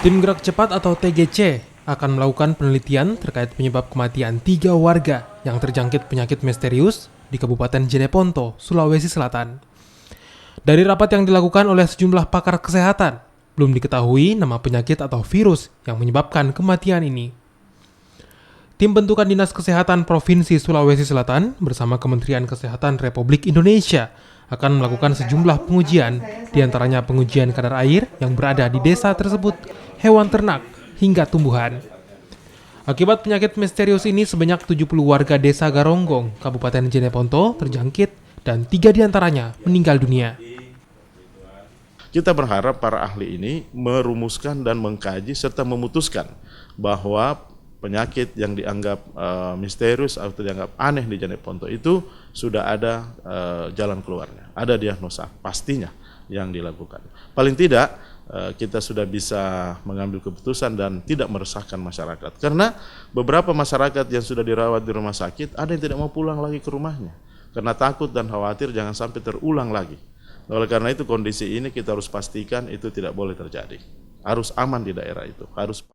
Tim Gerak Cepat atau TGC akan melakukan penelitian terkait penyebab kematian 3 warga yang terjangkit penyakit misterius di Kabupaten Jeneponto, Sulawesi Selatan. Dari rapat yang dilakukan oleh sejumlah pakar kesehatan, belum diketahui nama penyakit atau virus yang menyebabkan kematian ini. Tim bentukan Dinas Kesehatan Provinsi Sulawesi Selatan bersama Kementerian Kesehatan Republik Indonesia akan melakukan sejumlah pengujian, diantaranya pengujian kadar air yang berada di desa tersebut, hewan ternak, hingga tumbuhan. Akibat penyakit misterius ini, sebanyak 70 warga desa Garonggong, Kabupaten Jeneponto terjangkit dan 3 diantaranya meninggal dunia. Kita berharap para ahli ini merumuskan dan mengkaji serta memutuskan bahwa penyakit yang dianggap misterius atau dianggap aneh di Jeneponto itu sudah ada jalan keluarnya, ada diagnosa pastinya yang dilakukan. Paling tidak kita sudah bisa mengambil keputusan dan tidak meresahkan masyarakat. Karena beberapa masyarakat yang sudah dirawat di rumah sakit ada yang tidak mau pulang lagi ke rumahnya karena takut dan khawatir jangan sampai terulang lagi. Oleh karena itu kondisi ini kita harus pastikan itu tidak boleh terjadi. Harus aman di daerah itu, harus